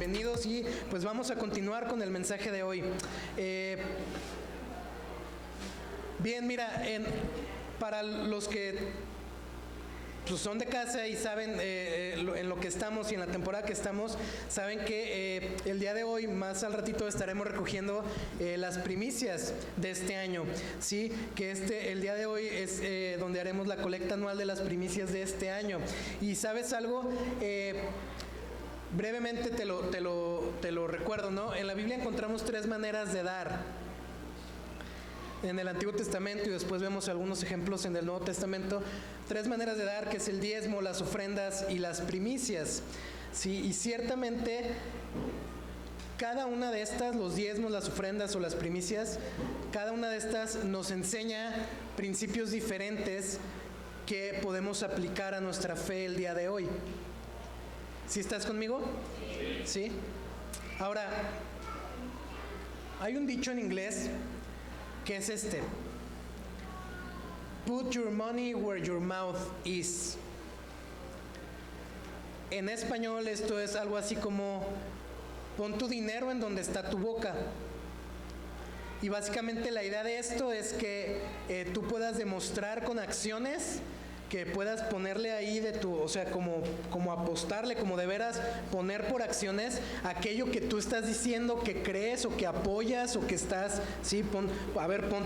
bienvenidos y pues vamos a continuar con el mensaje de hoy. Bien, mira, para los que pues son de casa y saben en lo que estamos y en la temporada que estamos, saben que el día de hoy, más al ratito, estaremos recogiendo las primicias de este año, ¿sí? Que el día de hoy es donde haremos la colecta anual de las primicias de este año. Y ¿sabes algo? Brevemente te lo recuerdo, ¿no? En la Biblia encontramos 3 maneras de dar. En el Antiguo Testamento, y después vemos algunos ejemplos en el Nuevo Testamento, 3 maneras de dar, que es el diezmo, las ofrendas y las primicias, ¿sí? Y ciertamente cada una de estas, los diezmos, las ofrendas o las primicias, cada una de estas nos enseña principios diferentes que podemos aplicar a nuestra fe el día de hoy. ¿Sí estás conmigo? ¿Sí? Ahora, hay un dicho en inglés que es este: put your money where your mouth is. En español esto es algo así como pon tu dinero en donde está tu boca. Y básicamente la idea de esto es que tú puedas demostrar con acciones, que puedas ponerle ahí o sea, como apostarle, como de veras poner por acciones aquello que tú estás diciendo que crees o que apoyas o que estás, sí, pon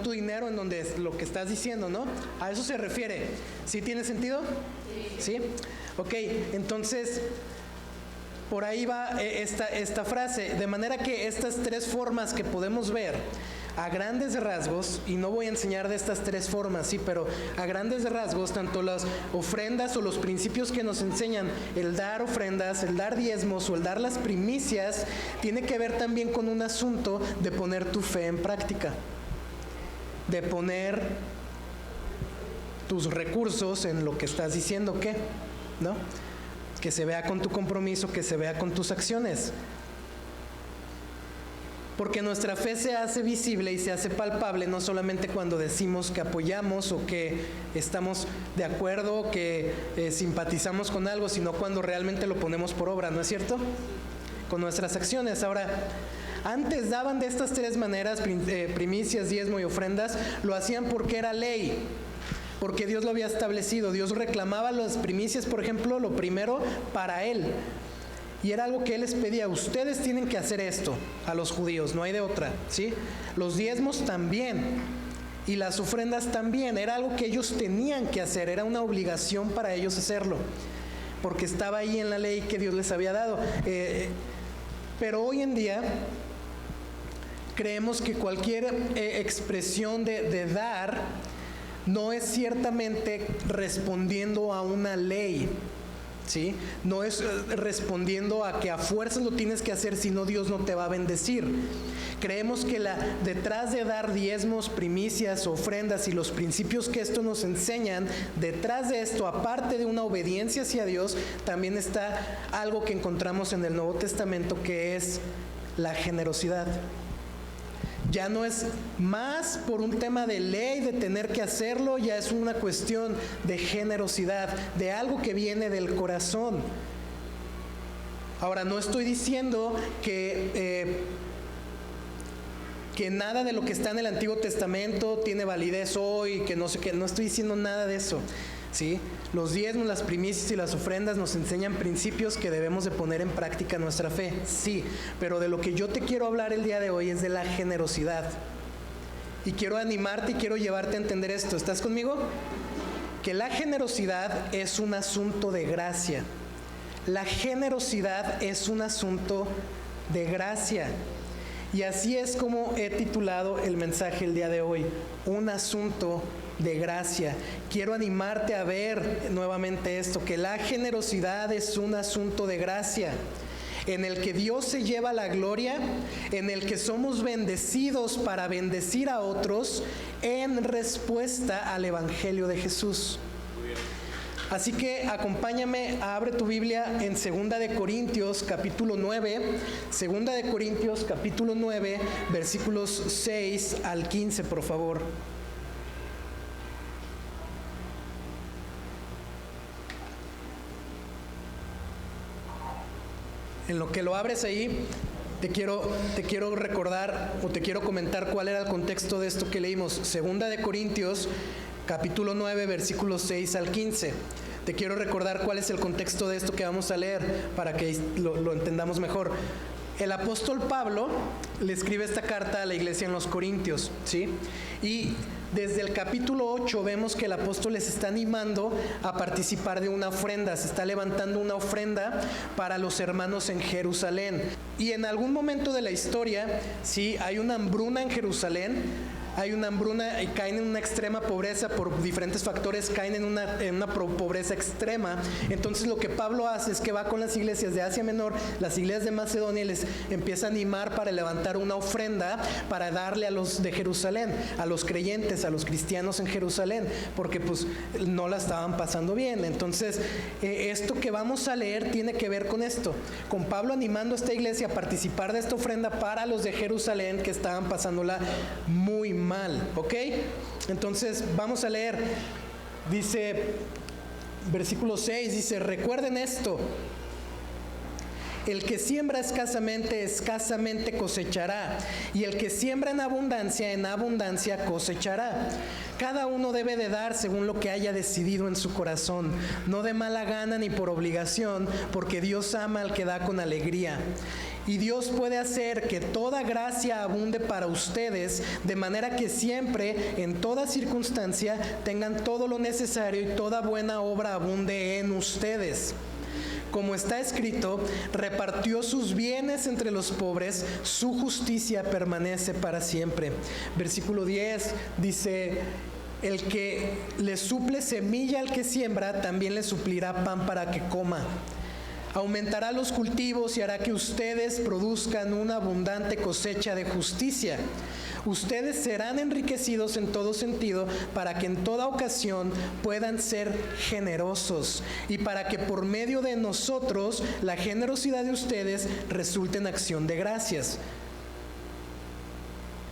tu dinero en donde es lo que estás diciendo, ¿no? A eso se refiere. ¿Sí tiene sentido? Sí. Ok, entonces por ahí va esta frase, de manera que estas 3 formas que podemos ver a grandes rasgos, y no voy a enseñar de estas 3 formas, sí, pero a grandes rasgos, tanto las ofrendas o los principios que nos enseñan el dar ofrendas, el dar diezmos o el dar las primicias, tiene que ver también con un asunto de poner tu fe en práctica, de poner tus recursos en lo que estás diciendo, ¿qué? ¿No? Que se vea con tu compromiso, que se vea con tus acciones. Porque nuestra fe se hace visible y se hace palpable no solamente cuando decimos que apoyamos o que estamos de acuerdo, que simpatizamos con algo, sino cuando realmente lo ponemos por obra, ¿no es cierto? Con nuestras acciones. Ahora, antes daban de estas 3 maneras, primicias, diezmo y ofrendas, lo hacían porque era ley, porque Dios lo había establecido. Dios reclamaba las primicias, por ejemplo, lo primero para Él. Y era algo que Él les pedía: ustedes tienen que hacer esto, a los judíos, no hay de otra, ¿sí? Los diezmos también, y las ofrendas también, era algo que ellos tenían que hacer, era una obligación para ellos hacerlo, porque estaba ahí en la ley que Dios les había dado. Pero hoy en día creemos que cualquier expresión de dar no es ciertamente respondiendo a una ley, ¿sí? No es respondiendo a que a fuerzas lo tienes que hacer, si no Dios no te va a bendecir. Creemos que detrás de dar diezmos, primicias, ofrendas y los principios que esto nos enseñan, detrás de esto, aparte de una obediencia hacia Dios, también está algo que encontramos en el Nuevo Testamento, que es la generosidad. Ya no es más por un tema de ley, de tener que hacerlo, ya es una cuestión de generosidad, de algo que viene del corazón. Ahora, no estoy diciendo que nada de lo que está en el Antiguo Testamento tiene validez hoy, que no sé qué, no estoy diciendo nada de eso, ¿sí? Los diezmos, las primicias y las ofrendas nos enseñan principios que debemos de poner en práctica nuestra fe, sí, pero de lo que yo te quiero hablar el día de hoy es de la generosidad. Y quiero animarte y quiero llevarte a entender esto. ¿Estás conmigo? Que la generosidad es un asunto de gracia. La generosidad es un asunto de gracia. Y así es como he titulado el mensaje el día de hoy: un asunto de gracia. Quiero animarte a ver nuevamente esto, que la generosidad es un asunto de gracia, en el que Dios se lleva la gloria, en el que somos bendecidos para bendecir a otros en respuesta al Evangelio de Jesús. Así que acompáñame, abre tu Biblia en 2 de Corintios capítulo 9, 2 de Corintios capítulo 9, versículos 6 al 15, por favor. En lo que lo abres ahí, te quiero recordar o te quiero comentar cuál era el contexto de esto que leímos. Segunda de Corintios, capítulo 9, versículos 6 al 15. Te quiero recordar cuál es el contexto de esto que vamos a leer para que lo entendamos mejor. El apóstol Pablo le escribe esta carta a la iglesia en los Corintios, ¿sí? Y desde el capítulo 8 vemos que el apóstol les está animando a participar de una ofrenda. Se está levantando una ofrenda para los hermanos en Jerusalén. Y en algún momento de la historia, sí, hay una hambruna en Jerusalén. Hay una hambruna y caen en una extrema pobreza por diferentes factores, caen en una pobreza extrema. Entonces lo que Pablo hace es que va con las iglesias de Asia Menor, las iglesias de Macedonia, y les empieza a animar para levantar una ofrenda para darle a los de Jerusalén, a los creyentes, a los cristianos en Jerusalén, porque pues no la estaban pasando bien. Entonces esto que vamos a leer tiene que ver con esto, con Pablo animando a esta iglesia a participar de esta ofrenda para los de Jerusalén que estaban pasándola muy mal, ¿ok? Entonces vamos a leer. Dice, versículo 6, dice: recuerden esto, el que siembra escasamente, escasamente cosechará, y el que siembra en abundancia cosechará. Cada uno debe de dar según lo que haya decidido en su corazón, no de mala gana ni por obligación, porque Dios ama al que da con alegría. Y Dios puede hacer que toda gracia abunde para ustedes, de manera que siempre, en toda circunstancia, tengan todo lo necesario y toda buena obra abunde en ustedes. Como está escrito, repartió sus bienes entre los pobres, su justicia permanece para siempre. Versículo 10 dice: el que le suple semilla al que siembra, también le suplirá pan para que coma. Aumentará los cultivos y hará que ustedes produzcan una abundante cosecha de justicia. Ustedes serán enriquecidos en todo sentido para que en toda ocasión puedan ser generosos y para que por medio de nosotros la generosidad de ustedes resulte en acción de gracias.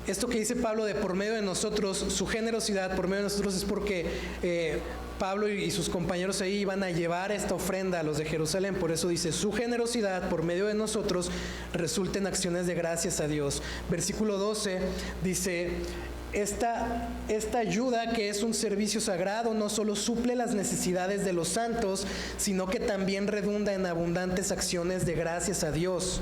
Esto que dice Pablo de por medio de nosotros, su generosidad por medio de nosotros, es porque Pablo y sus compañeros ahí iban a llevar esta ofrenda a los de Jerusalén. Por eso dice: su generosidad por medio de nosotros resulta en acciones de gracias a Dios. Versículo 12 dice: esta ayuda, que es un servicio sagrado, no solo suple las necesidades de los santos, sino que también redunda en abundantes acciones de gracias a Dios.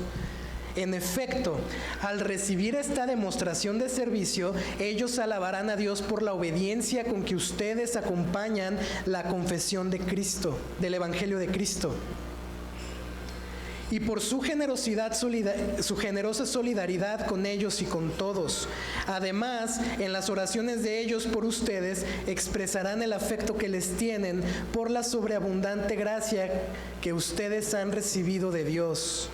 En efecto, al recibir esta demostración de servicio, ellos alabarán a Dios por la obediencia con que ustedes acompañan la confesión de Cristo, del Evangelio de Cristo. Y por su generosidad, su generosa solidaridad con ellos y con todos. Además, en las oraciones de ellos por ustedes, expresarán el afecto que les tienen por la sobreabundante gracia que ustedes han recibido de Dios.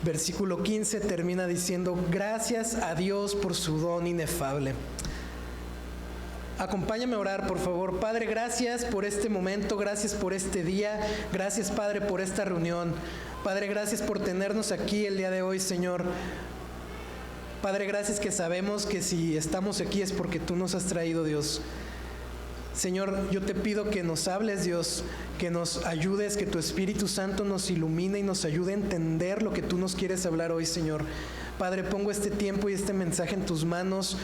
Versículo 15 termina diciendo: gracias a Dios por su don inefable. Acompáñame a orar, por favor. Padre, gracias por este momento, gracias por este día, gracias, Padre, por esta reunión. Padre, gracias por tenernos aquí el día de hoy, Señor. Padre, gracias que sabemos que si estamos aquí es porque tú nos has traído, Dios. Señor, yo te pido que nos hables, Dios, que nos ayudes, que tu Espíritu Santo nos ilumine y nos ayude a entender lo que tú nos quieres hablar hoy, Señor. Padre, pongo este tiempo y este mensaje en tus manos,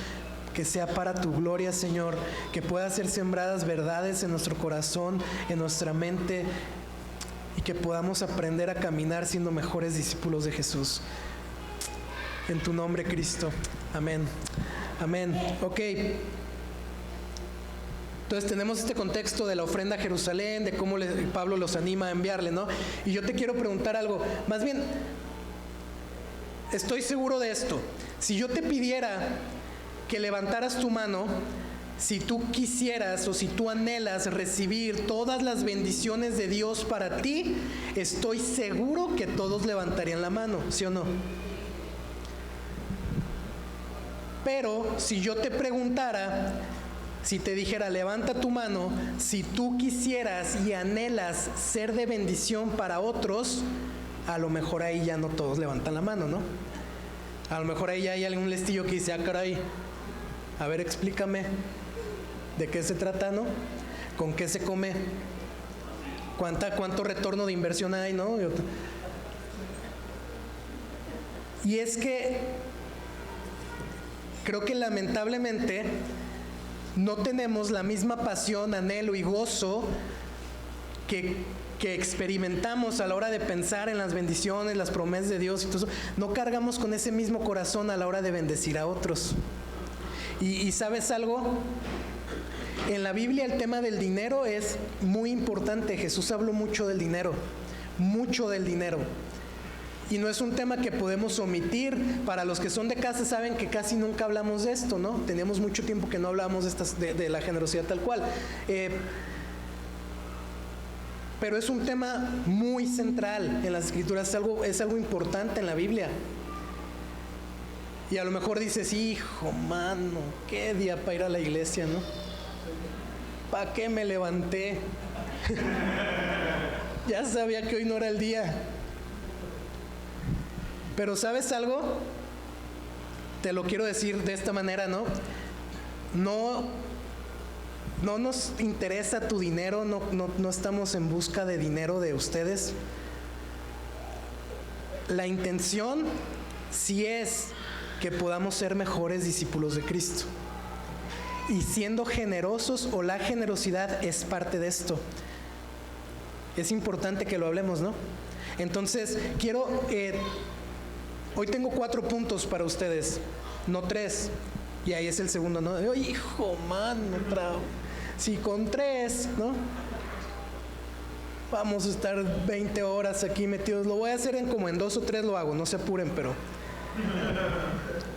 que sea para tu gloria, Señor, que pueda ser sembradas verdades en nuestro corazón, en nuestra mente, y que podamos aprender a caminar siendo mejores discípulos de Jesús. En tu nombre, Cristo. Amén. Amén. Ok. Entonces tenemos este contexto de la ofrenda a Jerusalén, de cómo Pablo los anima a enviarle, ¿no? Y yo te quiero preguntar algo. Más bien, estoy seguro de esto. Si yo te pidiera que levantaras tu mano, si tú quisieras o si tú anhelas recibir todas las bendiciones de Dios para ti, estoy seguro que todos levantarían la mano, ¿sí o no? Pero si yo te preguntara, si te dijera, levanta tu mano, si tú quisieras y anhelas ser de bendición para otros, a lo mejor ahí ya no todos levantan la mano, ¿no? A lo mejor ahí ya hay algún listillo que dice: ah, caray, a ver, explícame, ¿de qué se trata, no? ¿Con qué se come? ¿Cuánto retorno de inversión hay, no? Y es que creo que lamentablemente no tenemos la misma pasión, anhelo y gozo que experimentamos a la hora de pensar en las bendiciones, las promesas de Dios y todo eso. No cargamos con ese mismo corazón a la hora de bendecir a otros. Y ¿sabes algo? En la Biblia el tema del dinero es muy importante. Jesús habló mucho del dinero, mucho del dinero. Y no es un tema que podemos omitir. Para los que son de casa saben que casi nunca hablamos de esto, ¿no? Tenemos mucho tiempo que no hablamos de la generosidad tal cual. Pero es un tema muy central en las Escrituras, es algo importante en la Biblia. Y a lo mejor dices, hijo, mano, qué día para ir a la iglesia, ¿no? ¿Para qué me levanté? Ya sabía que hoy no era el día. Pero ¿sabes algo? Te lo quiero decir de esta manera, ¿no? No nos interesa tu dinero, no estamos en busca de dinero de ustedes. La intención sí es que podamos ser mejores discípulos de Cristo. Y siendo generosos, o la generosidad es parte de esto. Es importante que lo hablemos, ¿no? Entonces, hoy tengo 4 puntos para ustedes, no 3. Y ahí es el segundo, ¿no? Oh, hijo, mano, si con 3, ¿no? Vamos a estar 20 horas aquí metidos. Lo voy a hacer como en 2 o 3 lo hago, no se apuren, pero...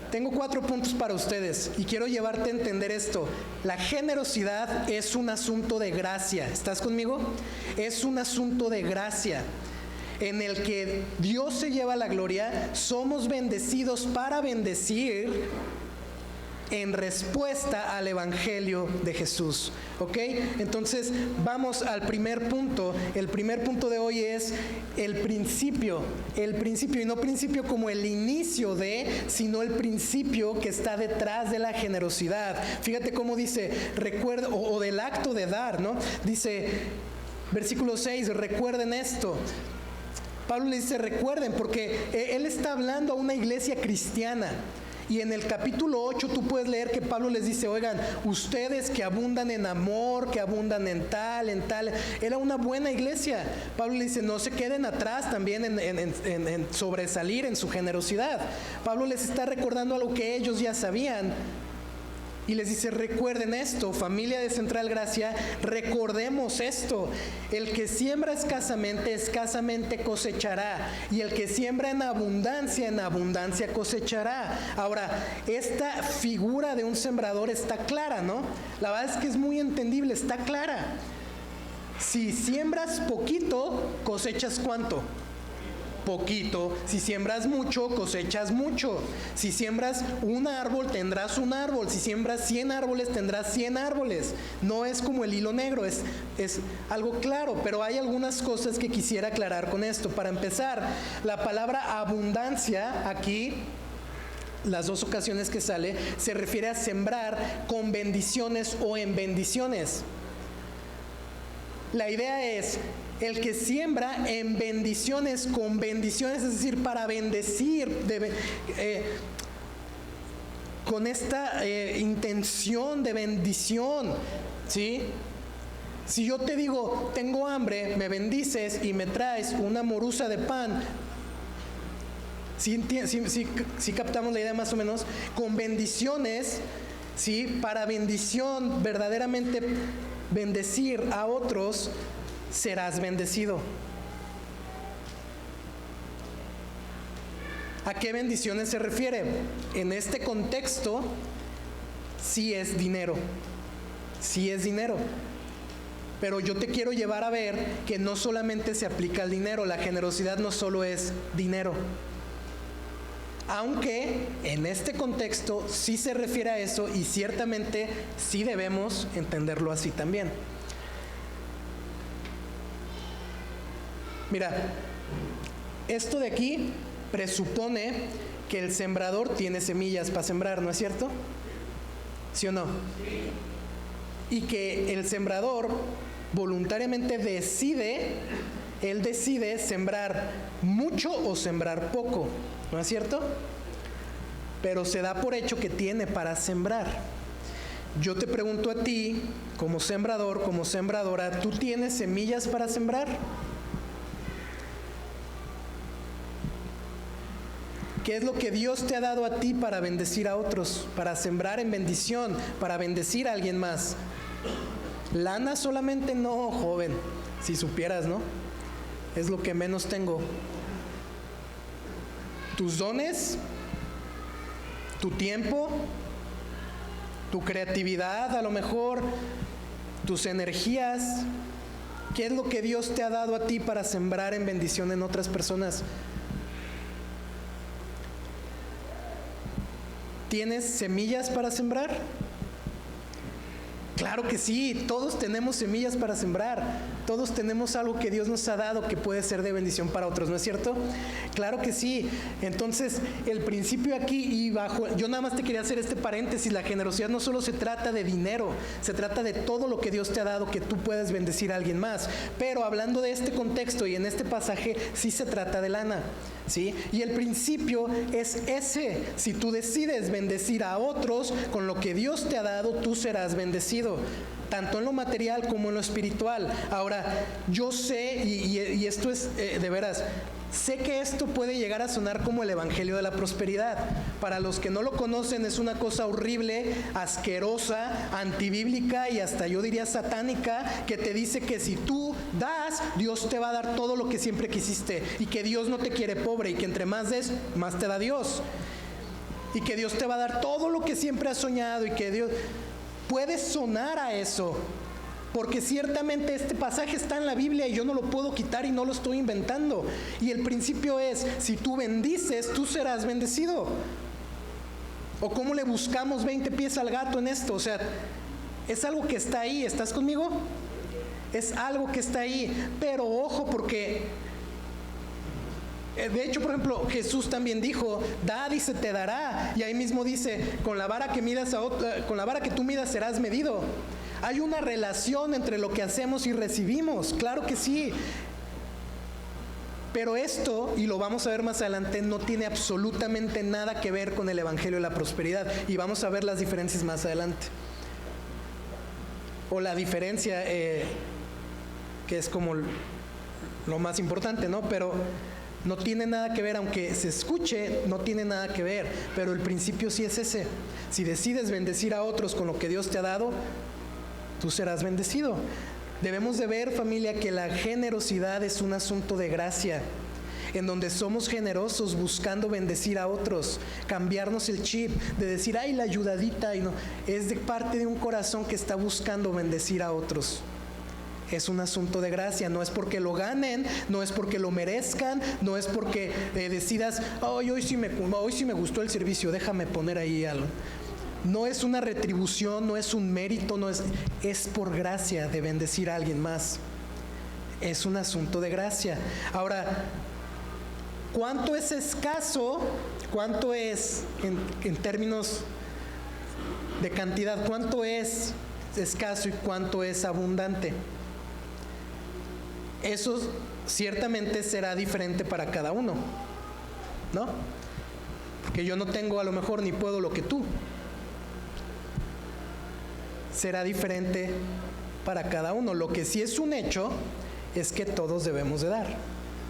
Tengo 4 puntos para ustedes y quiero llevarte a entender esto. La generosidad es un asunto de gracia. ¿Estás conmigo? Es un asunto de gracia en el que Dios se lleva la gloria. Somos bendecidos para bendecir en respuesta al Evangelio de Jesús. ¿Ok? Entonces vamos al primer punto. El primer punto de hoy es el principio, y no principio como el inicio de, sino el principio que está detrás de la generosidad. Fíjate cómo dice, recuerda, o del acto de dar, ¿no? Dice, versículo 6, recuerden esto. Pablo le dice, recuerden, porque él está hablando a una iglesia cristiana. Y en el capítulo 8 tú puedes leer que Pablo les dice, oigan, ustedes que abundan en amor, que abundan en tal. Era una buena iglesia. Pablo le dice, no se queden atrás también en sobresalir en su generosidad. Pablo les está recordando algo que ellos ya sabían. Y les dice, recuerden esto, familia de Central Gracia, recordemos esto. El que siembra escasamente cosechará. Y el que siembra en abundancia cosechará. Ahora, esta figura de un sembrador está clara, ¿no? La verdad es que es muy entendible, está clara. Si siembras poquito, cosechas ¿cuánto? Poquito. Si siembras mucho, cosechas mucho. Si siembras un árbol, tendrás un árbol. Si siembras 100 árboles, tendrás 100 árboles. No es como el hilo negro, es algo claro, pero hay algunas cosas que quisiera aclarar con esto. Para empezar, la palabra abundancia aquí, las 2 ocasiones que sale, se refiere a sembrar con bendiciones o en bendiciones. La idea es el que siembra en bendiciones, con bendiciones, es decir, para bendecir, con esta intención de bendición, ¿sí? Si yo te digo, tengo hambre, me bendices y me traes una morusa de pan, ¿sí captamos la idea más o menos? Con bendiciones, ¿sí? Para bendición, verdaderamente bendecir a otros, serás bendecido. ¿A qué bendiciones se refiere? En este contexto, sí es dinero. Sí es dinero. Pero yo te quiero llevar a ver que no solamente se aplica al dinero, la generosidad no solo es dinero. Aunque en este contexto sí se refiere a eso y ciertamente sí debemos entenderlo así también. Mira, esto de aquí presupone que el sembrador tiene semillas para sembrar, ¿no es cierto? ¿Sí o no? Sí. Y que el sembrador voluntariamente decide sembrar mucho o sembrar poco. ¿no es cierto? Pero se da por hecho que tiene para sembrar. Yo te pregunto a ti, como sembrador, como sembradora, ¿tú tienes semillas para sembrar? ¿Qué es lo que Dios te ha dado a ti para bendecir a otros, para sembrar en bendición, para bendecir a alguien más? Lana solamente no, joven, si supieras, ¿no? Es lo que menos tengo. Tus dones, tu tiempo, tu creatividad, a lo mejor, tus energías. ¿Qué es lo que Dios te ha dado a ti para sembrar en bendición en otras personas? ¿Tienes semillas para sembrar? Claro que sí, todos tenemos semillas para sembrar, todos tenemos algo que Dios nos ha dado que puede ser de bendición para otros, ¿no es cierto? Claro que sí. Entonces, el principio aquí y yo nada más te quería hacer este paréntesis, la generosidad no solo se trata de dinero, se trata de todo lo que Dios te ha dado que tú puedes bendecir a alguien más, pero hablando de este contexto y en este pasaje, sí se trata de lana, ¿sí? Y el principio es ese: si tú decides bendecir a otros con lo que Dios te ha dado, tú serás bendecido, tanto en lo material como en lo espiritual. Ahora, yo sé, y esto es de veras, sé que esto puede llegar a sonar como el evangelio de la prosperidad. Para los que no lo conocen, es una cosa horrible, asquerosa, antibíblica y hasta yo diría satánica, que te dice que si tú das, Dios te va a dar todo lo que siempre quisiste, y que Dios no te quiere pobre, y que entre más des, más te da Dios, y que Dios te va a dar todo lo que siempre has soñado, y que Dios... Puede sonar a eso, porque ciertamente este pasaje está en la Biblia y yo no lo puedo quitar y no lo estoy inventando. Y el principio es: si tú bendices, tú serás bendecido. ¿O cómo le buscamos 20 pies al gato en esto? O sea, es algo que está ahí. ¿Estás conmigo? Es algo que está ahí. Pero ojo, porque... De hecho, por ejemplo, Jesús también dijo: dad y se te dará. Y ahí mismo dice: con la vara que midas con la vara que tú midas serás medido. Hay una relación entre lo que hacemos y recibimos, claro que sí. Pero esto, y lo vamos a ver más adelante, no tiene absolutamente nada que ver con el evangelio de la prosperidad. Y vamos a ver las diferencias más adelante. O la diferencia que es como lo más importante, ¿no? Pero no tiene nada que ver, aunque se escuche, no tiene nada que ver, pero el principio sí es ese. Si decides bendecir a otros con lo que Dios te ha dado, tú serás bendecido. Debemos de ver, familia, que la generosidad es un asunto de gracia, en donde somos generosos buscando bendecir a otros, cambiarnos el chip de decir: ay, la ayudadita, y no, es de parte de un corazón que está buscando bendecir a otros. Es un asunto de gracia, no es porque lo ganen, no es porque lo merezcan, no es porque decidas: oh, hoy sí me gustó el servicio, déjame poner ahí algo. No es una retribución, no es un mérito, es por gracia de bendecir a alguien más. Es un asunto de gracia. Ahora, ¿cuánto es escaso? ¿Cuánto es en términos de cantidad? ¿Cuánto es escaso y cuánto es abundante? Eso ciertamente será diferente para cada uno, ¿no? Porque yo no tengo a lo mejor ni puedo lo que tú. Será diferente para cada uno. Lo que sí es un hecho es que todos debemos de dar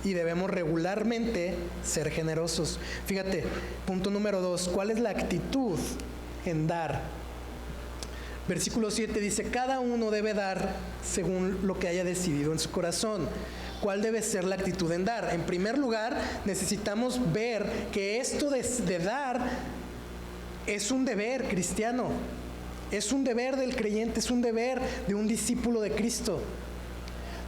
y debemos regularmente ser generosos. Fíjate, punto número 2, ¿cuál es la actitud en dar? Versículo 7 dice: cada uno debe dar según lo que haya decidido en su corazón. ¿Cuál debe ser la actitud en dar? En primer lugar, necesitamos ver que esto de dar es un deber cristiano. Es un deber del creyente, es un deber de un discípulo de Cristo.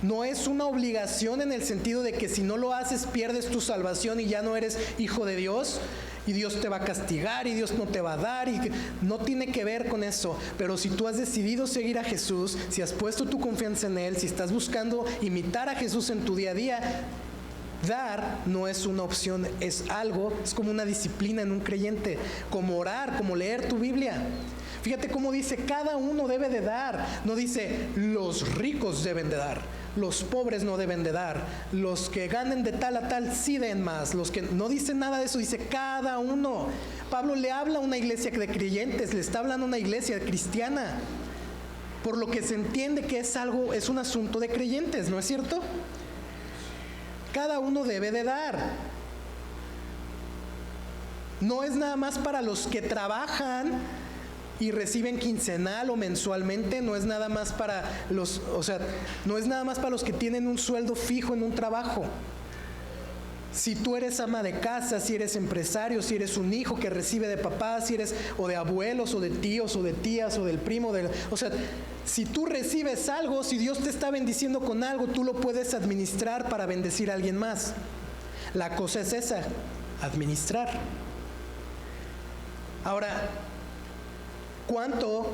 No es una obligación en el sentido de que si no lo haces pierdes tu salvación y ya no eres hijo de Dios y Dios te va a castigar y Dios no te va a dar, y no tiene que ver con eso. Pero si tú has decidido seguir a Jesús, si has puesto tu confianza en Él, si estás buscando imitar a Jesús en tu día a día, dar no es una opción, es algo, es como una disciplina en un creyente, como orar, como leer tu Biblia. Fíjate cómo dice: cada uno debe de dar. No dice: los ricos deben de dar. los pobres no deben de dar, los que ganen de tal a tal sí den más, los que no dicen nada de eso, dice cada uno. Pablo le habla a una iglesia de creyentes, le está hablando a una iglesia cristiana, por lo que se entiende que es un asunto de creyentes, ¿no es cierto? Cada uno debe de dar. No es nada más para los que trabajan y reciben quincenal o mensualmente, no es nada más para no es nada más para los que tienen un sueldo fijo en un trabajo. Si tú eres ama de casa, si eres empresario, si eres un hijo que recibe de papá, si eres o de abuelos o de tíos o de tías o del primo, si tú recibes algo, si Dios te está bendiciendo con algo, tú lo puedes administrar para bendecir a alguien más. La cosa es esa, administrar. Ahora, ¿cuánto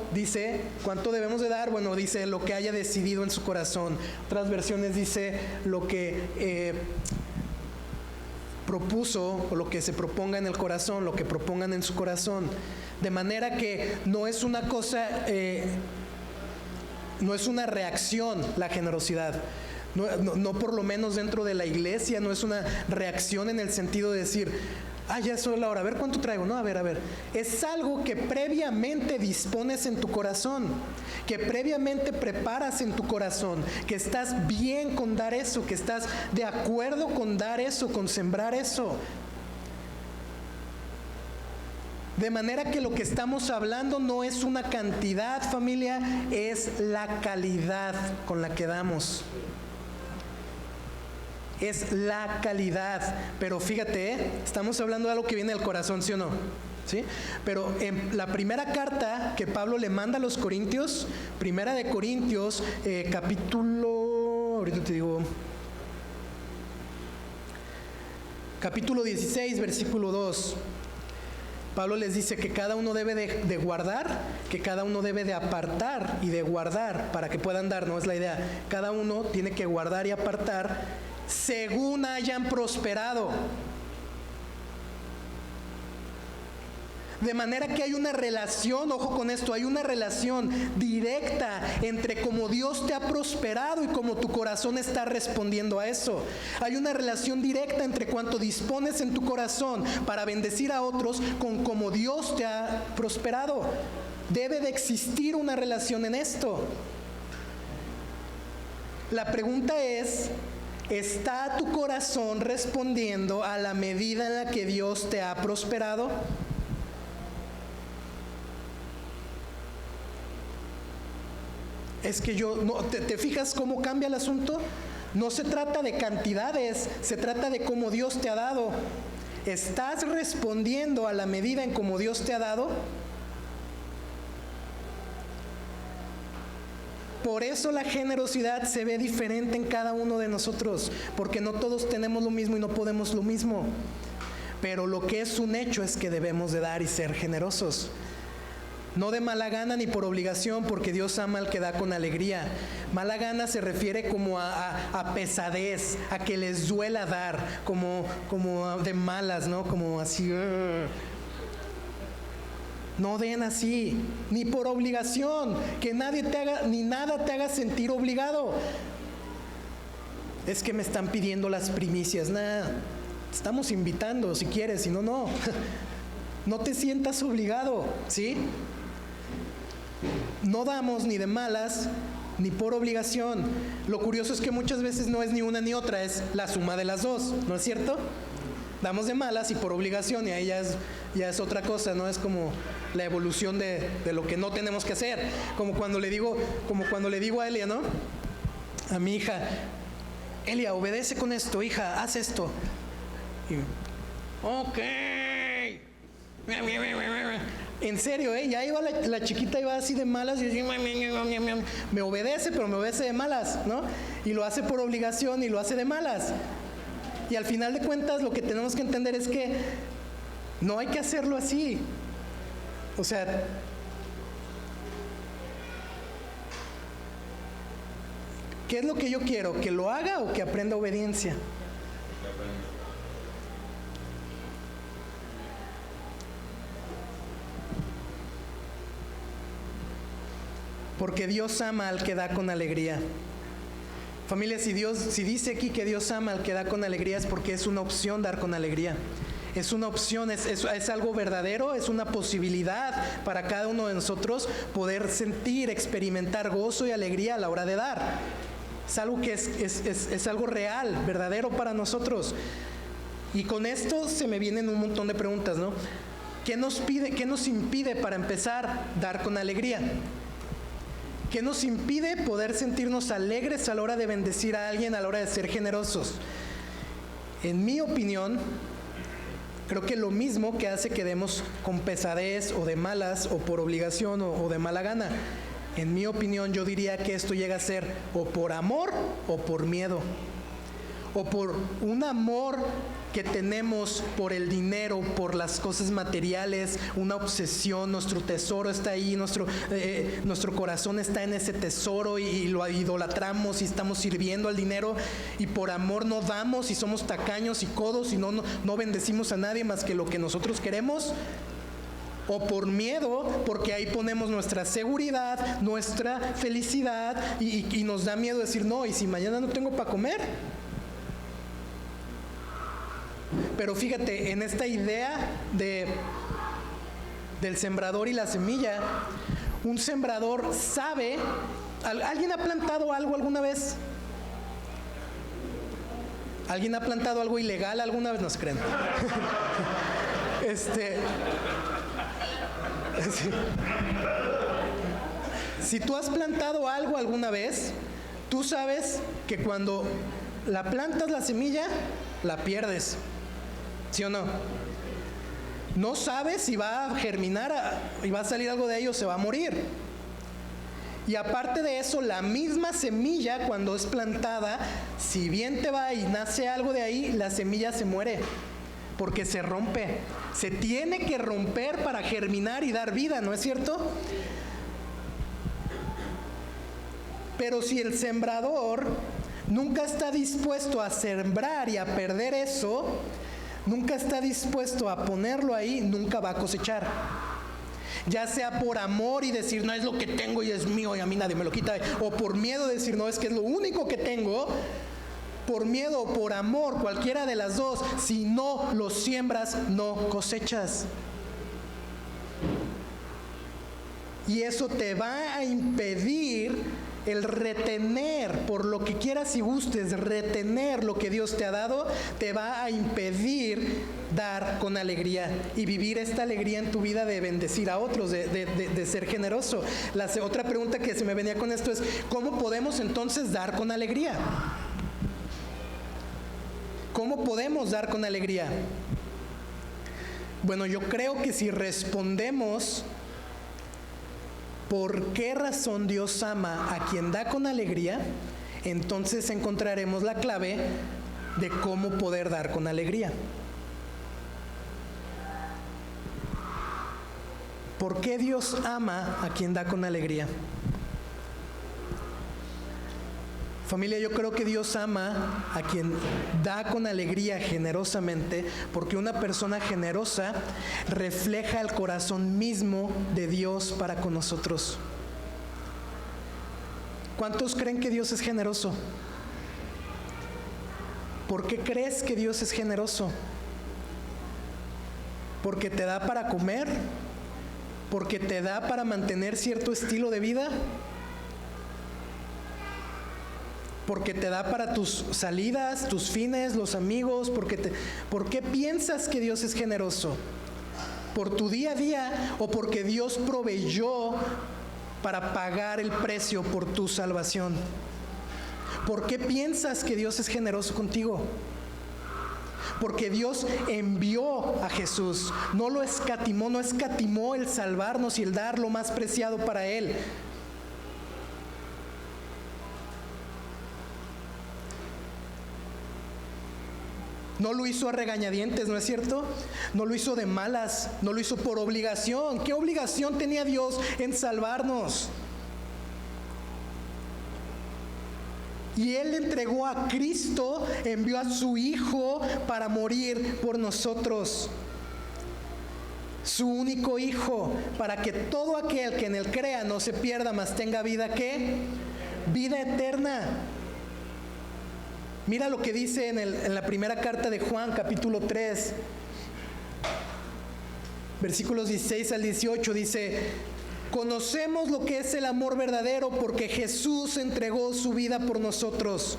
debemos de dar? Bueno, dice lo que haya decidido en su corazón. Otras versiones dice lo que propuso o lo que se proponga en el corazón, lo que propongan en su corazón. De manera que no es una cosa, no es una reacción la generosidad. No por lo menos dentro de la iglesia, no es una reacción en el sentido de decir, ya es la hora, a ver cuánto traigo, no, a ver. Es algo que previamente dispones en tu corazón, que previamente preparas en tu corazón, que estás bien con dar eso, que estás de acuerdo con dar eso, con sembrar eso. De manera que lo que estamos hablando no es una cantidad, familia, es la calidad con la que damos. Es la calidad. Pero fíjate, estamos hablando de algo que viene del corazón, ¿sí o no? ¿Sí? Pero en la primera carta que Pablo le manda a los Corintios, primera de Corintios, capítulo 16, versículo 2. Pablo les dice que cada uno debe de guardar, que cada uno debe de apartar y de guardar para que puedan dar, no es la idea. Cada uno tiene que guardar y apartar según hayan prosperado. De manera que hay una relación, ojo con esto, hay una relación directa entre cómo Dios te ha prosperado y cómo tu corazón está respondiendo a eso. Hay una relación directa entre cuánto dispones en tu corazón para bendecir a otros con cómo Dios te ha prosperado. Debe de existir una relación en esto. La pregunta es, ¿está tu corazón respondiendo a la medida en la que Dios te ha prosperado? Es que ¿te fijas cómo cambia el asunto? No se trata de cantidades, se trata de cómo Dios te ha dado. ¿Estás respondiendo a la medida en cómo Dios te ha dado? Por eso la generosidad se ve diferente en cada uno de nosotros, porque no todos tenemos lo mismo y no podemos lo mismo. Pero lo que es un hecho es que debemos de dar y ser generosos. No de mala gana ni por obligación, porque Dios ama al que da con alegría. Mala gana se refiere como a pesadez, a que les duela dar, como de malas, ¿no? Como así. No den así, ni por obligación, que nadie te haga, ni nada te haga sentir obligado. Es que me están pidiendo las primicias, nada. Estamos invitando, si quieres, si no, no. No te sientas obligado, ¿sí? No damos ni de malas ni por obligación. Lo curioso es que muchas veces no es ni una ni otra, es la suma de las dos, ¿no es cierto? Damos de malas y por obligación, y ahí ya es otra cosa, ¿no? Es como la evolución de lo que no tenemos que hacer. Como cuando le digo a Elia, ¿no? A mi hija, Elia, obedece con esto, hija, haz esto. Y, ok. En serio, ya iba la chiquita, iba así de malas, y me obedece, pero me obedece de malas, ¿no? Y lo hace por obligación y lo hace de malas. Y al final de cuentas lo que tenemos que entender es que no hay que hacerlo así. O sea, ¿qué es lo que yo quiero? ¿Que lo haga o que aprenda obediencia? Porque Dios ama al que da con alegría. Familia, si dice aquí que Dios ama al que da con alegría, es porque es una opción dar con alegría. Es una opción, es algo verdadero, es una posibilidad para cada uno de nosotros poder sentir, experimentar gozo y alegría a la hora de dar. Es algo que es algo real, verdadero para nosotros. Y con esto se me vienen un montón de preguntas, ¿no? ¿Qué nos impide para empezar dar con alegría? ¿Qué nos impide poder sentirnos alegres a la hora de bendecir a alguien, a la hora de ser generosos? En mi opinión, creo que lo mismo que hace que demos con pesadez o de malas o por obligación o de mala gana. En mi opinión, yo diría que esto llega a ser o por amor o por miedo. O por un amor que tenemos por el dinero, por las cosas materiales, una obsesión, nuestro tesoro está ahí, nuestro corazón está en ese tesoro y lo idolatramos y estamos sirviendo al dinero y por amor no damos y somos tacaños y codos y no bendecimos a nadie más que lo que nosotros queremos. O por miedo, porque ahí ponemos nuestra seguridad, nuestra felicidad y nos da miedo decir no, y si mañana no tengo para comer. Pero fíjate, en esta idea del sembrador y la semilla, un sembrador sabe. ¿Alguien ha plantado algo alguna vez? ¿Alguien ha plantado algo ilegal alguna vez? No se creen. Sí. Si tú has plantado algo alguna vez, tú sabes que cuando la plantas la semilla, la pierdes. ¿Sí o no? No sabes si va a germinar y va a salir algo de ello o se va a morir. Y aparte de eso, la misma semilla cuando es plantada, si bien te va y nace algo de ahí, la semilla se muere porque se rompe. Se tiene que romper para germinar y dar vida, ¿no es cierto? Pero si el sembrador nunca está dispuesto a sembrar y a perder eso, nunca está dispuesto a ponerlo ahí, nunca va a cosechar. Ya sea por amor y decir, no es lo que tengo y es mío y a mí nadie me lo quita, o por miedo de decir, no, es que es lo único que tengo. Por miedo o por amor, cualquiera de las dos, si no lo siembras, no cosechas. Y eso te va a impedir el retener, por lo que quieras y gustes, retener lo que Dios te ha dado, te va a impedir dar con alegría y vivir esta alegría en tu vida de bendecir a otros, de ser generoso. Otra pregunta que se me venía con esto es, ¿cómo podemos entonces dar con alegría? ¿Cómo podemos dar con alegría? Bueno, yo creo que si respondemos ¿por qué razón Dios ama a quien da con alegría? Entonces encontraremos la clave de cómo poder dar con alegría. ¿Por qué Dios ama a quien da con alegría? Familia, yo creo que Dios ama a quien da con alegría generosamente, porque una persona generosa refleja el corazón mismo de Dios para con nosotros. ¿Cuántos creen que Dios es generoso? ¿Por qué crees que Dios es generoso? ¿Porque te da para comer? ¿Porque te da para mantener cierto estilo de vida? ¿Porque te da para tus salidas, tus fines, los amigos? ¿Por qué piensas que Dios es generoso? ¿Por tu día a día o porque Dios proveyó para pagar el precio por tu salvación? ¿Por qué piensas que Dios es generoso contigo? Porque Dios envió a Jesús, no escatimó el salvarnos y el dar lo más preciado para Él. No lo hizo a regañadientes, ¿no es cierto? No lo hizo de malas, no lo hizo por obligación. ¿Qué obligación tenía Dios en salvarnos? Y Él entregó a Cristo, envió a su Hijo para morir por nosotros. Su único Hijo, para que todo aquel que en Él crea no se pierda, mas tenga vida, ¿qué? Vida eterna. Mira lo que dice en la primera carta de Juan, capítulo 3, versículos 16 al 18, dice: conocemos lo que es el amor verdadero porque Jesús entregó su vida por nosotros.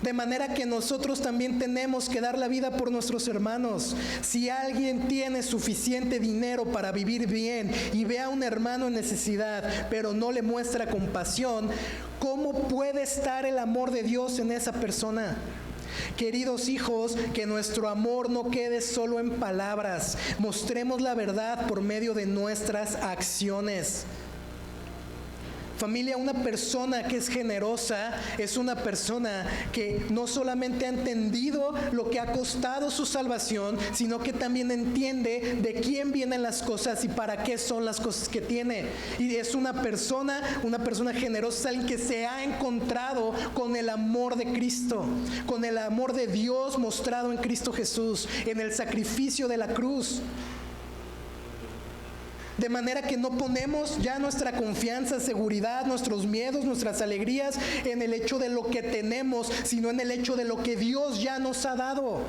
De manera que nosotros también tenemos que dar la vida por nuestros hermanos. Si alguien tiene suficiente dinero para vivir bien y ve a un hermano en necesidad, pero no le muestra compasión, ¿cómo puede estar el amor de Dios en esa persona? Queridos hijos, que nuestro amor no quede solo en palabras. Mostremos la verdad por medio de nuestras acciones. Familia, una persona que es generosa es una persona que no solamente ha entendido lo que ha costado su salvación, sino que también entiende de quién vienen las cosas y para qué son las cosas que tiene. Y es una persona generosa, es alguien que se ha encontrado con el amor de Cristo, con el amor de Dios mostrado en Cristo Jesús, en el sacrificio de la cruz. De manera que no ponemos ya nuestra confianza, seguridad, nuestros miedos, nuestras alegrías en el hecho de lo que tenemos, sino en el hecho de lo que Dios ya nos ha dado.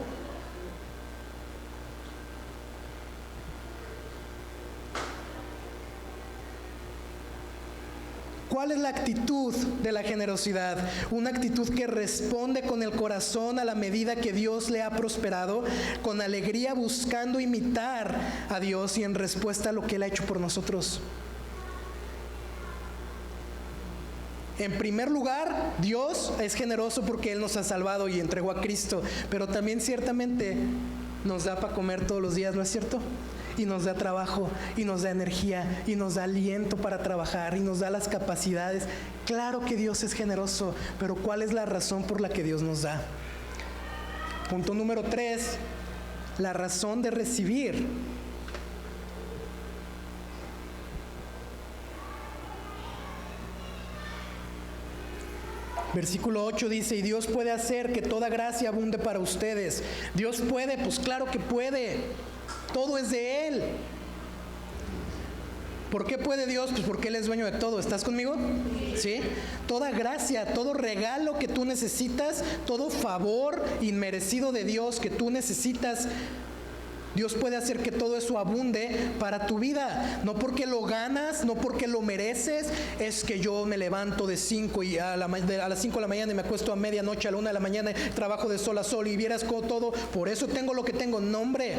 ¿Cuál es la actitud de la generosidad? Una actitud que responde con el corazón a la medida que Dios le ha prosperado, con alegría buscando imitar a Dios y en respuesta a lo que Él ha hecho por nosotros. En primer lugar, Dios es generoso porque Él nos ha salvado y entregó a Cristo, pero también ciertamente nos da para comer todos los días, ¿no es cierto? Y nos da trabajo, y nos da energía, y nos da aliento para trabajar, y nos da las capacidades. Claro que Dios es generoso, pero ¿cuál es la razón por la que Dios nos da? Punto número 3, la razón de recibir. Versículo 8 dice: y Dios puede hacer que toda gracia abunde para ustedes. Dios puede, pues claro que puede. Todo es de Él. ¿Por qué puede Dios? Pues porque Él es dueño de todo. ¿Estás conmigo? ¿Sí? Toda gracia, todo regalo que tú necesitas, todo favor inmerecido de Dios que tú necesitas, Dios puede hacer que todo eso abunde para tu vida. No porque lo ganas, no porque lo mereces. Es que yo me levanto de 5 y a las 5 de la mañana y me acuesto a medianoche, a la 1 de la mañana, trabajo de sol a sol y vieras como todo, por eso tengo lo que tengo. No, hombre.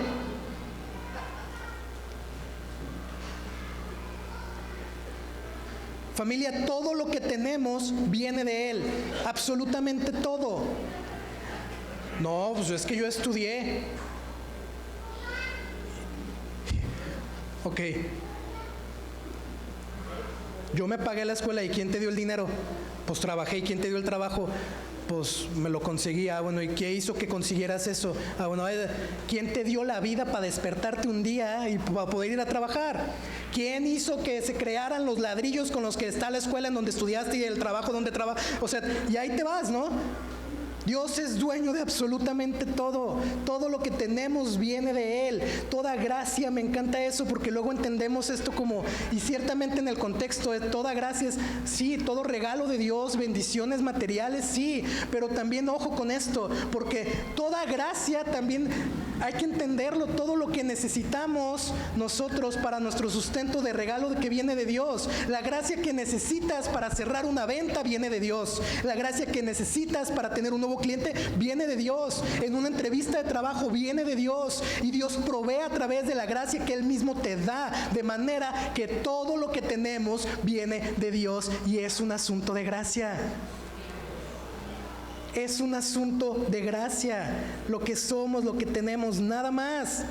Familia, todo lo que tenemos viene de Él, absolutamente todo. No, pues es que yo estudié. Ok. Yo me pagué la escuela, ¿y quién te dio el dinero? Pues trabajé. ¿Y quién te dio el trabajo? Pues me lo conseguí. Bueno, ¿y qué hizo que consiguieras eso? Bueno, ¿quién te dio la vida para despertarte un día y para poder ir a trabajar? ¿Quién hizo que se crearan los ladrillos con los que está la escuela en donde estudiaste y el trabajo donde trabajas? O sea, y ahí te vas, ¿no? Dios es dueño de absolutamente todo. Todo lo que tenemos viene de Él. Toda gracia, me encanta eso porque luego entendemos esto como, y ciertamente en el contexto de toda gracia es, sí, todo regalo de Dios, bendiciones materiales, sí, pero también ojo con esto, porque toda gracia también hay que entenderlo, todo lo que necesitamos nosotros para nuestro sustento de regalo que viene de Dios. La gracia que necesitas para cerrar una venta viene de Dios. La gracia que necesitas para tener un nuevo cliente viene de Dios. En una entrevista de trabajo viene de Dios. Y Dios provee a través de la gracia que Él mismo te da. De manera que todo lo que tenemos viene de Dios y es un asunto de gracia. Es un asunto de gracia. Lo que somos, lo que tenemos, nada más.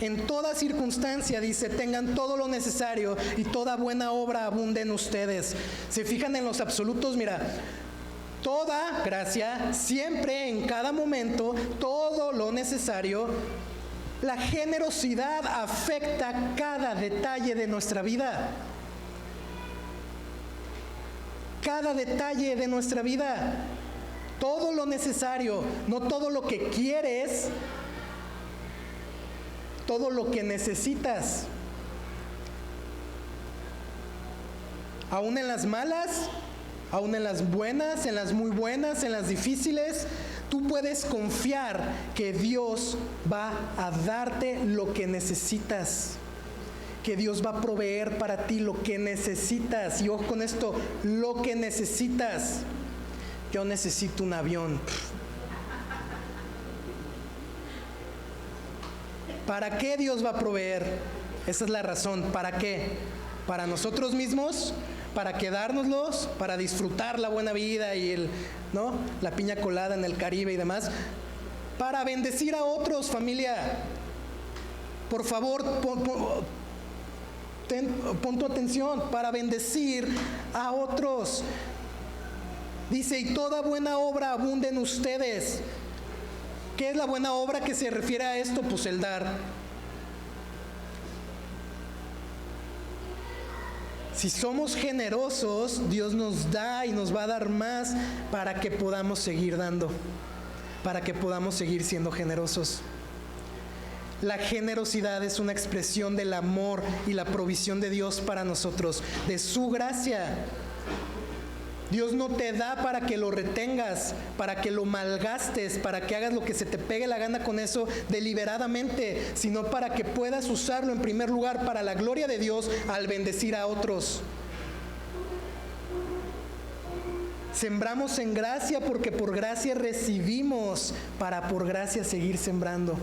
En toda circunstancia, dice, tengan todo lo necesario y toda buena obra abunde en ustedes. Se fijan en los absolutos, mira, toda gracia, siempre, en cada momento, todo lo necesario. La generosidad afecta cada detalle de nuestra vida. Cada detalle de nuestra vida. Todo lo necesario, no todo lo que quieres, todo lo que necesitas. Aún en las malas, aún en las buenas, en las muy buenas, en las difíciles, tú puedes confiar que Dios va a darte lo que necesitas, que Dios va a proveer para ti lo que necesitas. Y ojo con esto, lo que necesitas. Yo necesito un avión. ¿Para qué Dios va a proveer? Esa es la razón. ¿Para qué? ¿Para nosotros mismos? ¿Para quedárnoslos? ¿Para disfrutar la buena vida y la piña colada en el Caribe y demás? Para bendecir a otros, familia. Por favor, pon tu atención. Para bendecir a otros. Dice, y toda buena obra abunde en ustedes. ¿Qué es la buena obra que se refiere a esto? Pues el dar. Si somos generosos, Dios nos da y nos va a dar más para que podamos seguir dando, para que podamos seguir siendo generosos. La generosidad es una expresión del amor y la provisión de Dios para nosotros, de su gracia. Dios no te da para que lo retengas, para que lo malgastes, para que hagas lo que se te pegue la gana con eso deliberadamente, sino para que puedas usarlo en primer lugar para la gloria de Dios al bendecir a otros. Sembramos en gracia porque por gracia recibimos, para por gracia seguir sembrando.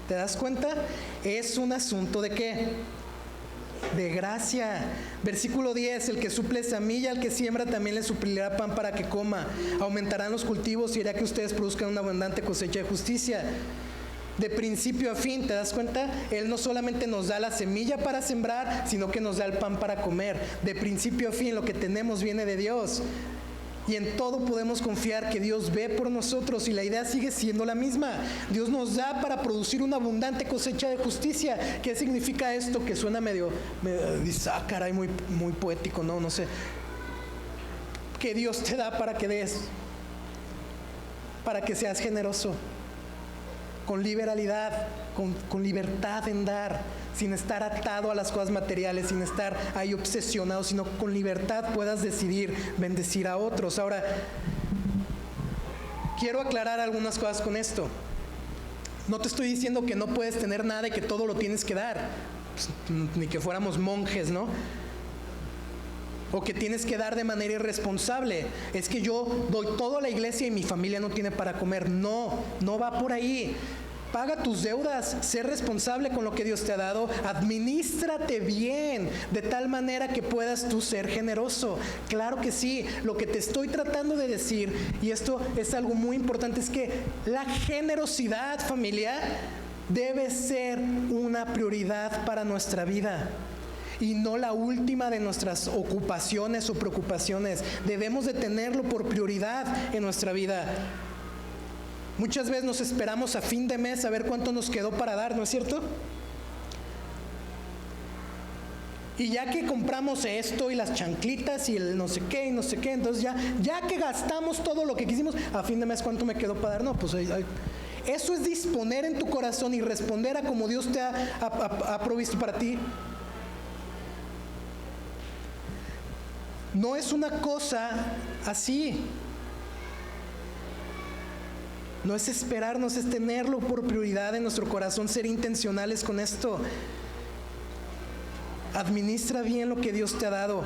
¿Te das cuenta? Es un asunto de ¿qué? De gracia. Versículo 10, el que suple semilla al que siembra también le suplirá pan para que coma. Aumentarán los cultivos y hará que ustedes produzcan una abundante cosecha de justicia. De principio a fin, ¿te das cuenta? Él no solamente nos da la semilla para sembrar, sino que nos da el pan para comer. De principio a fin, lo que tenemos viene de Dios. Y en todo podemos confiar que Dios ve por nosotros y la idea sigue siendo la misma. Dios nos da para producir una abundante cosecha de justicia. ¿Qué significa esto? Que suena medio dice, caray, muy poético, no sé. Que Dios te da para que des, para que seas generoso, con liberalidad, con libertad en dar, sin estar atado a las cosas materiales, sin estar ahí obsesionado, sino con libertad puedas decidir bendecir a otros. Ahora, quiero aclarar algunas cosas con esto. No te estoy diciendo que no puedes tener nada y que todo lo tienes que dar, pues, ni que fuéramos monjes, ¿no? O que tienes que dar de manera irresponsable. Es que yo doy todo a la iglesia y mi familia no tiene para comer. No va por ahí. Paga tus deudas, sé responsable con lo que Dios te ha dado, adminístrate bien, de tal manera que puedas tú ser generoso. Claro que sí, lo que te estoy tratando de decir, y esto es algo muy importante, es que la generosidad, familia, debe ser una prioridad para nuestra vida. Y no la última de nuestras ocupaciones o preocupaciones. Debemos de tenerlo por prioridad en nuestra vida. Muchas veces nos esperamos a fin de mes a ver cuánto nos quedó para dar, ¿no es cierto? Y ya que compramos esto y las chanclitas y el no sé qué, entonces ya que gastamos todo lo que quisimos, a fin de mes ¿cuánto me quedó para dar? No, pues eso es disponer en tu corazón y responder a como Dios te ha provisto para ti. No es una cosa así. No es esperarnos, es tenerlo por prioridad en nuestro corazón, ser intencionales con esto. Administra bien lo que Dios te ha dado.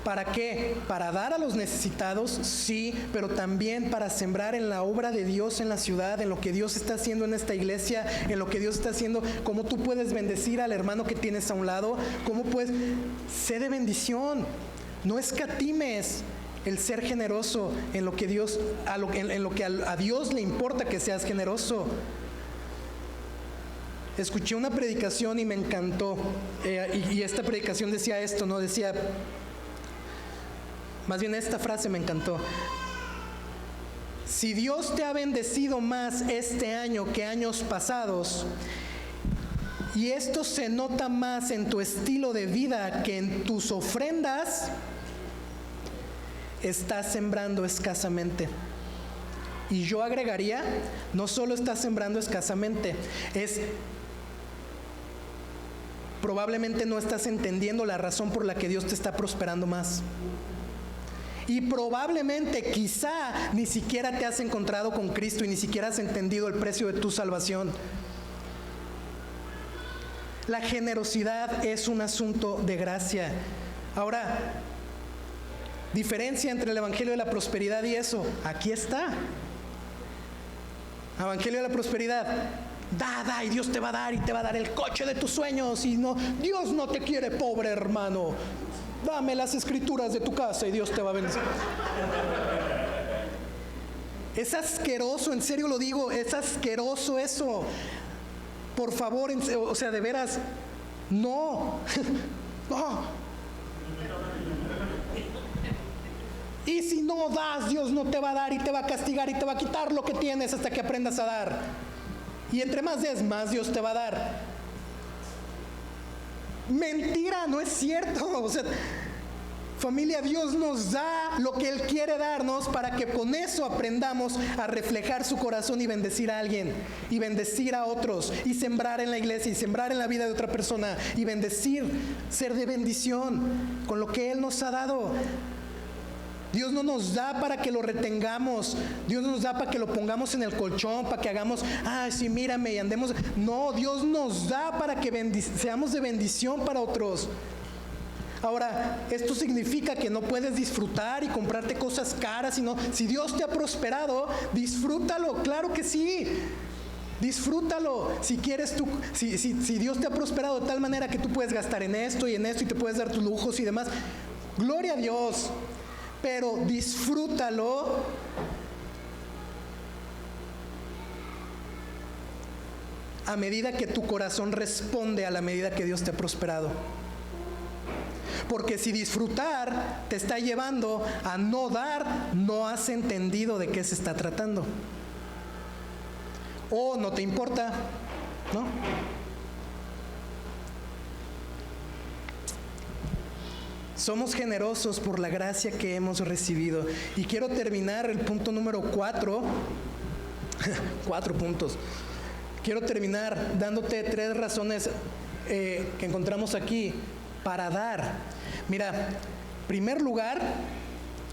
¿Para qué? Para dar a los necesitados, sí, pero también para sembrar en la obra de Dios en la ciudad, en lo que Dios está haciendo en esta iglesia, en lo que Dios está haciendo, cómo tú puedes bendecir al hermano que tienes a un lado, cómo puedes, sé de bendición, no escatimes el ser generoso en lo que Dios, en lo que a Dios le importa que seas generoso. Escuché una predicación y me encantó, y esta predicación decía esto, ¿no? Decía, más bien esta frase me encantó: si Dios te ha bendecido más este año que años pasados, y esto se nota más en tu estilo de vida que en tus ofrendas, estás sembrando escasamente. Y yo agregaría, no solo estás sembrando escasamente, probablemente no estás entendiendo la razón por la que Dios te está prosperando más. Y probablemente, quizá, ni siquiera te has encontrado con Cristo y ni siquiera has entendido el precio de tu salvación. La generosidad es un asunto de gracia. Ahora, diferencia entre el evangelio de la prosperidad y eso, aquí está. Evangelio de la prosperidad. Da, y Dios te va a dar, y te va a dar el coche de tus sueños. Y no, Dios no te quiere pobre, hermano. Dame las escrituras de tu casa y Dios te va a bendecir. Es asqueroso, en serio lo digo, es asqueroso eso. Por favor, o sea, de veras, no. No. Y si no das, Dios no te va a dar y te va a castigar y te va a quitar lo que tienes hasta que aprendas a dar. Y entre más des, más Dios te va a dar. Mentira, no es cierto. O sea, familia, Dios nos da lo que Él quiere darnos para que con eso aprendamos a reflejar su corazón y bendecir a alguien, y bendecir a otros, y sembrar en la iglesia, y sembrar en la vida de otra persona, y bendecir, ser de bendición con lo que Él nos ha dado. Dios no nos da para que lo retengamos. Dios no nos da para que lo pongamos en el colchón, para que hagamos, sí, mírame, y andemos. No, Dios nos da para que seamos de bendición para otros. Ahora, esto significa que no puedes disfrutar y comprarte cosas caras, sino si Dios te ha prosperado, disfrútalo, claro que sí. Disfrútalo. Si quieres tú, si Dios te ha prosperado de tal manera que tú puedes gastar en esto y te puedes dar tus lujos y demás, gloria a Dios. Pero disfrútalo a medida que tu corazón responde a la medida que Dios te ha prosperado. Porque si disfrutar te está llevando a no dar, no has entendido de qué se está tratando. O no te importa, ¿no? Somos generosos por la gracia que hemos recibido. Y quiero terminar el punto número 4. 4 puntos. Quiero terminar dándote 3 razones que encontramos aquí para dar. Mira, en primer lugar,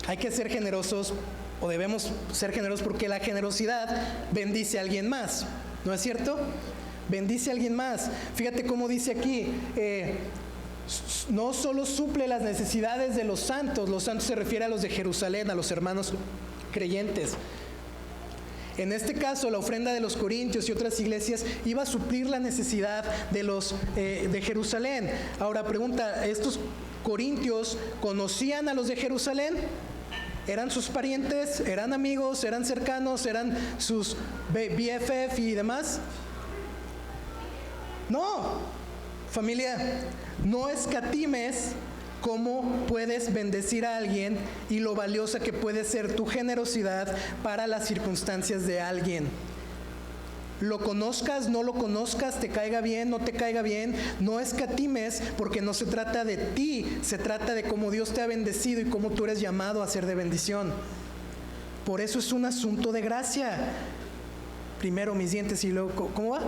hay que ser generosos, o debemos ser generosos, porque la generosidad bendice a alguien más. ¿No es cierto? Bendice a alguien más. Fíjate cómo dice aquí, no solo suple las necesidades de los santos se refiere a los de Jerusalén, a los hermanos creyentes. En este caso, la ofrenda de los corintios y otras iglesias iba a suplir la necesidad de los de Jerusalén. Ahora pregunta, ¿estos corintios conocían a los de Jerusalén? ¿Eran sus parientes? ¿Eran amigos? ¿Eran cercanos? ¿Eran sus BFF y demás? No. Familia, no escatimes cómo puedes bendecir a alguien y lo valiosa que puede ser tu generosidad para las circunstancias de alguien. Lo conozcas, no lo conozcas, te caiga bien, no te caiga bien, no escatimes, porque no se trata de ti, se trata de cómo Dios te ha bendecido y cómo tú eres llamado a ser de bendición. Por eso es un asunto de gracia. Primero mis dientes y luego, ¿cómo va?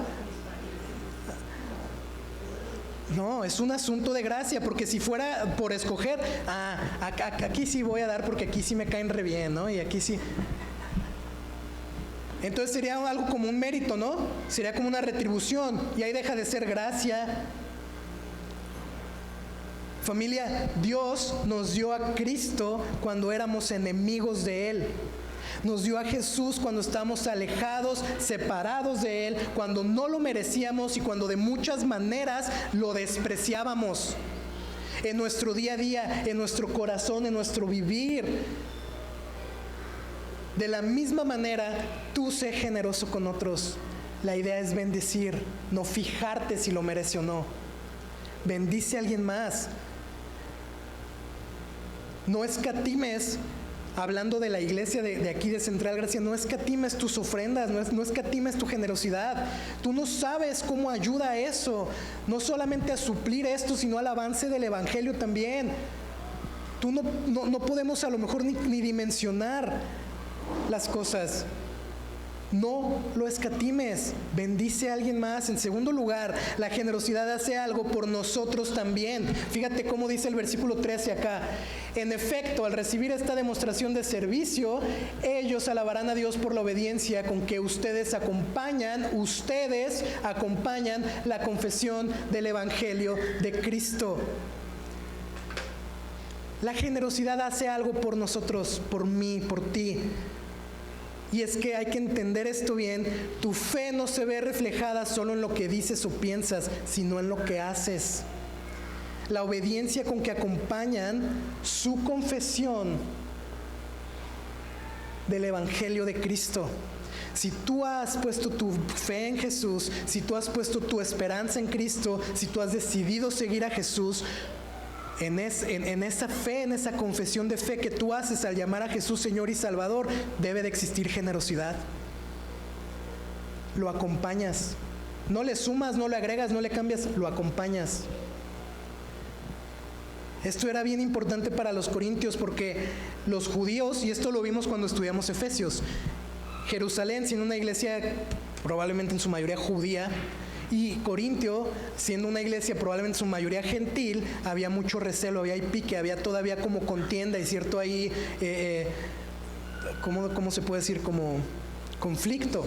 No, es un asunto de gracia, porque si fuera por escoger, aquí sí voy a dar porque aquí sí me caen re bien, ¿no? Y aquí sí. Entonces sería algo como un mérito, ¿no? Sería como una retribución, y ahí deja de ser gracia. Familia, Dios nos dio a Cristo cuando éramos enemigos de Él. Nos dio a Jesús cuando estábamos alejados, separados de Él, cuando no lo merecíamos y cuando de muchas maneras lo despreciábamos. En nuestro día a día, en nuestro corazón, en nuestro vivir. De la misma manera, tú sé generoso con otros. La idea es bendecir, no fijarte si lo merece o no. Bendice a alguien más. No escatimes. Hablando de la iglesia de aquí de Central Gracia, no escatimes tus ofrendas, no escatimes tu generosidad. Tú no sabes cómo ayuda eso, no solamente a suplir esto, sino al avance del evangelio también. Tú no podemos a lo mejor ni dimensionar las cosas. No lo escatimes, bendice a alguien más. En segundo lugar, la generosidad hace algo por nosotros también. Fíjate cómo dice el versículo 13 acá. En efecto, al recibir esta demostración de servicio, ellos alabarán a Dios por la obediencia con que ustedes acompañan la confesión del Evangelio de Cristo. La generosidad hace algo por nosotros, por mí, por ti. Y es que hay que entender esto bien. Tu fe no se ve reflejada solo en lo que dices o piensas, sino en lo que haces. La obediencia con que acompañan su confesión del Evangelio de Cristo. Si tú has puesto tu fe en Jesús, si tú has puesto tu esperanza en Cristo, si tú has decidido seguir a Jesús, en esa fe, en esa confesión de fe que tú haces al llamar a Jesús Señor y Salvador, debe de existir generosidad. Lo acompañas. No le sumas, no le agregas, no le cambias, lo acompañas. Esto era bien importante para los corintios porque los judíos, y esto lo vimos cuando estudiamos Efesios, Jerusalén siendo una iglesia probablemente en su mayoría judía, y Corintio, siendo una iglesia probablemente en su mayoría gentil, había mucho recelo, había pique, había todavía como contienda y cierto ahí, ¿cómo se puede decir? Como conflicto.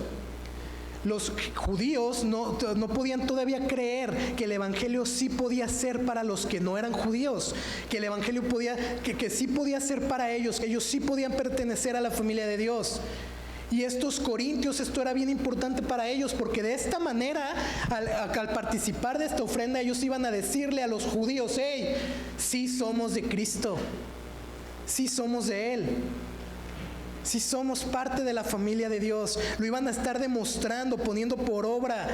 Los judíos no podían todavía creer que el evangelio sí podía ser para los que no eran judíos, que el evangelio que sí podía ser para ellos, que ellos sí podían pertenecer a la familia de Dios. Y estos corintios, esto era bien importante para ellos, porque de esta manera, al participar de esta ofrenda, ellos iban a decirle a los judíos: hey, sí somos de Cristo, sí somos de Él, sí somos parte de la familia de Dios. Lo iban a estar demostrando, poniendo por obra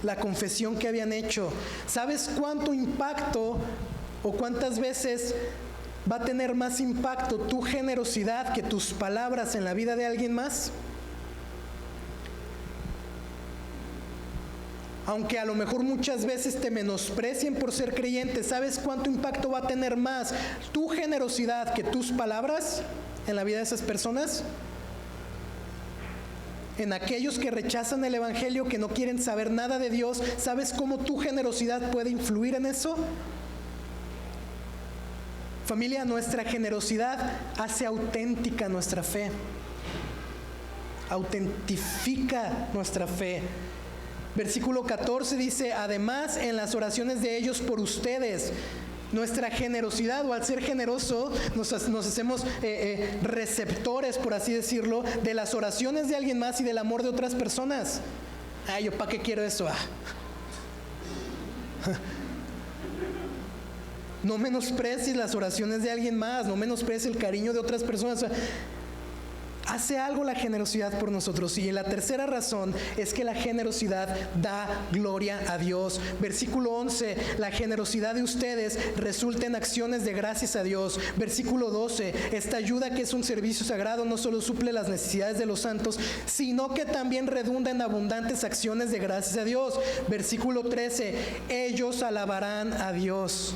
la confesión que habían hecho. ¿Sabes cuánto impacto o cuántas veces va a tener más impacto tu generosidad que tus palabras en la vida de alguien más? Aunque a lo mejor muchas veces te menosprecien por ser creyente, ¿sabes cuánto impacto va a tener más tu generosidad que tus palabras en la vida de esas personas? En aquellos que rechazan el evangelio, que no quieren saber nada de Dios, ¿sabes cómo tu generosidad puede influir en eso? Familia, nuestra generosidad hace auténtica nuestra fe. Autentifica nuestra fe. Versículo 14 dice: además, en las oraciones de ellos por ustedes. Nuestra generosidad, o al ser generoso, nos hacemos receptores, por así decirlo, de las oraciones de alguien más y del amor de otras personas. Ay, ¿yo para qué quiero eso? No menosprecies las oraciones de alguien más, no menosprecies el cariño de otras personas. Hace algo la generosidad por nosotros. Y la tercera razón es que la generosidad da gloria a Dios. Versículo 11, la generosidad de ustedes resulta en acciones de gracias a Dios. Versículo 12, esta ayuda, que es un servicio sagrado, no solo suple las necesidades de los santos, sino que también redunda en abundantes acciones de gracias a Dios. Versículo 13, ellos alabarán a Dios.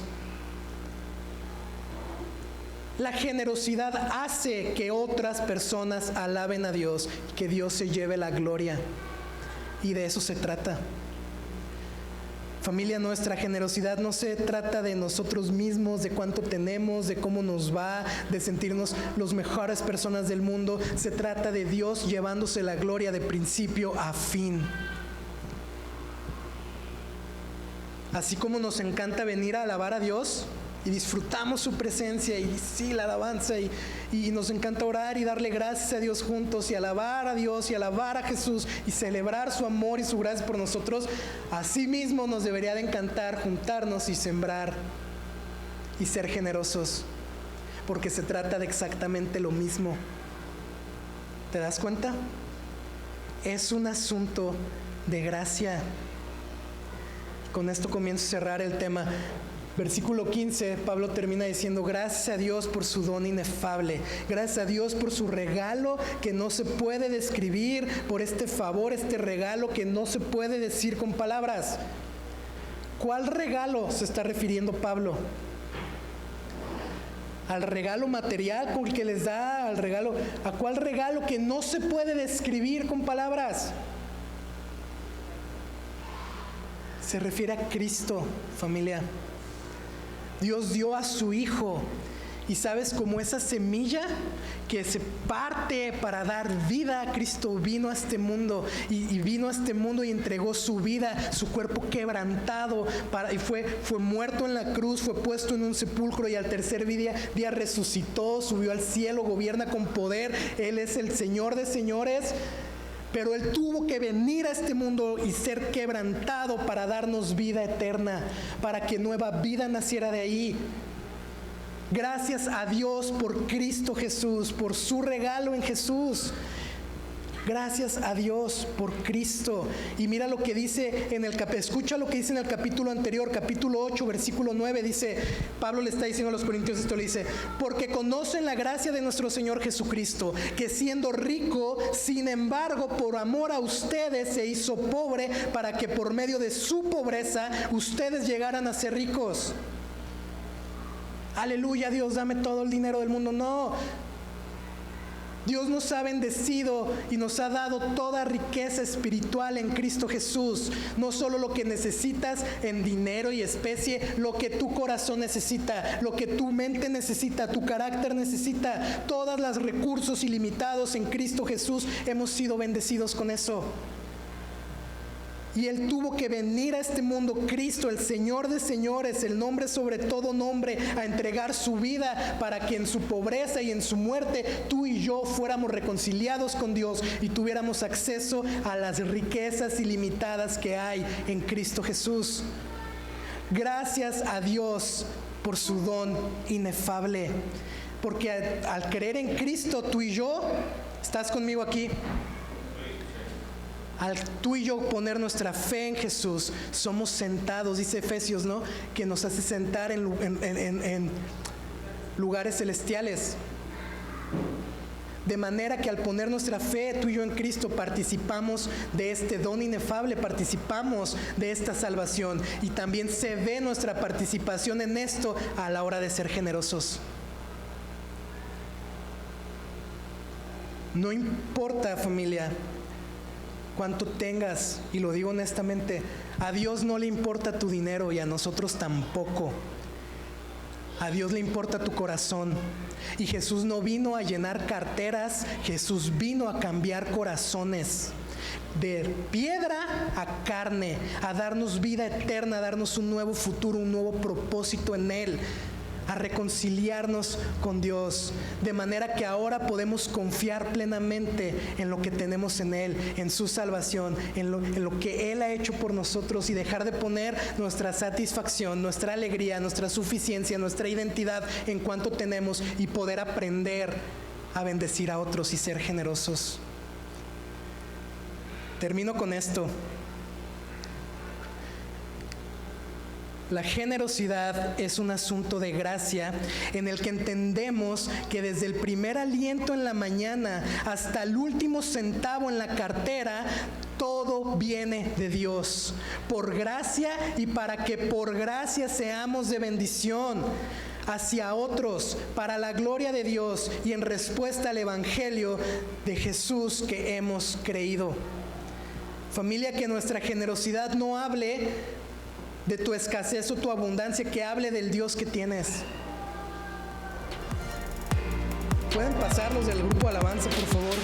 La generosidad hace que otras personas alaben a Dios, que Dios se lleve la gloria. Y de eso se trata. Familia, nuestra generosidad no se trata de nosotros mismos, de cuánto tenemos, de cómo nos va, de sentirnos los mejores personas del mundo. Se trata de Dios llevándose la gloria de principio a fin. Así como nos encanta venir a alabar a Dios y disfrutamos su presencia y sí, la alabanza, y nos encanta orar y darle gracias a Dios juntos y alabar a Dios y alabar a Jesús y celebrar su amor y su gracia por nosotros, así mismo nos debería de encantar juntarnos y sembrar y ser generosos, porque se trata de exactamente lo mismo. ¿Te das cuenta? Es un asunto de gracia. Con esto comienzo a cerrar el tema. Versículo 15, Pablo termina diciendo: gracias a Dios por su don inefable, gracias a Dios por su regalo que no se puede describir, por este favor, este regalo que no se puede decir con palabras. ¿Cuál regalo se está refiriendo Pablo? al regalo material con el que les da, al regalo, ¿a cuál regalo que no se puede describir con palabras? Se refiere a Cristo, familia. Dios dio a su Hijo. Y sabes, como esa semilla que se parte para dar vida, Cristo vino a este mundo y vino a este mundo y entregó su vida, su cuerpo quebrantado, y fue muerto en la cruz, fue puesto en un sepulcro y al tercer día resucitó, subió al cielo, gobierna con poder. Él es el Señor de señores. Pero Él tuvo que venir a este mundo y ser quebrantado para darnos vida eterna, para que nueva vida naciera de ahí. Gracias a Dios por Cristo Jesús, por su regalo en Jesús. Gracias a Dios por Cristo. Y mira lo que dice escucha lo que dice en el capítulo anterior, capítulo 8, versículo 9, dice, Pablo le está diciendo a los corintios esto, le dice, porque conocen la gracia de nuestro Señor Jesucristo, que siendo rico, sin embargo, por amor a ustedes se hizo pobre, para que por medio de su pobreza ustedes llegaran a ser ricos. Aleluya, Dios, dame todo el dinero del mundo. No. Dios nos ha bendecido y nos ha dado toda riqueza espiritual en Cristo Jesús. No solo lo que necesitas en dinero y especie, lo que tu corazón necesita, lo que tu mente necesita, tu carácter necesita. Todos los recursos ilimitados en Cristo Jesús, hemos sido bendecidos con eso. Y Él tuvo que venir a este mundo, Cristo, el Señor de señores, el nombre sobre todo nombre, a entregar su vida para que en su pobreza y en su muerte tú y yo fuéramos reconciliados con Dios y tuviéramos acceso a las riquezas ilimitadas que hay en Cristo Jesús. Gracias a Dios por su don inefable, porque al creer en Cristo tú y yo, ¿estás conmigo aquí? Al tú y yo poner nuestra fe en Jesús, somos sentados, dice Efesios, ¿no? Que nos hace sentar en lugares celestiales. De manera que al poner nuestra fe, tú y yo en Cristo, participamos de este don inefable, participamos de esta salvación. Y también se ve nuestra participación en esto a la hora de ser generosos. No importa, familia, cuánto tengas, y lo digo honestamente, a Dios no le importa tu dinero y a nosotros tampoco. A Dios le importa tu corazón. Y Jesús no vino a llenar carteras, Jesús vino a cambiar corazones. De piedra a carne, a darnos vida eterna, a darnos un nuevo futuro, un nuevo propósito en Él, a reconciliarnos con Dios, de manera que ahora podemos confiar plenamente en lo que tenemos en Él, en su salvación, en lo que Él ha hecho por nosotros, y dejar de poner nuestra satisfacción, nuestra alegría, nuestra suficiencia, nuestra identidad en cuanto tenemos, y poder aprender a bendecir a otros y ser generosos. Termino con esto. La generosidad es un asunto de gracia en el que entendemos que desde el primer aliento en la mañana hasta el último centavo en la cartera, todo viene de Dios, por gracia, y para que por gracia seamos de bendición hacia otros, para la gloria de Dios y en respuesta al Evangelio de Jesús que hemos creído. Familia, que nuestra generosidad no hable de tu escasez o tu abundancia, que hable del Dios que tienes. Pueden pasar los del grupo Alabanza, por favor.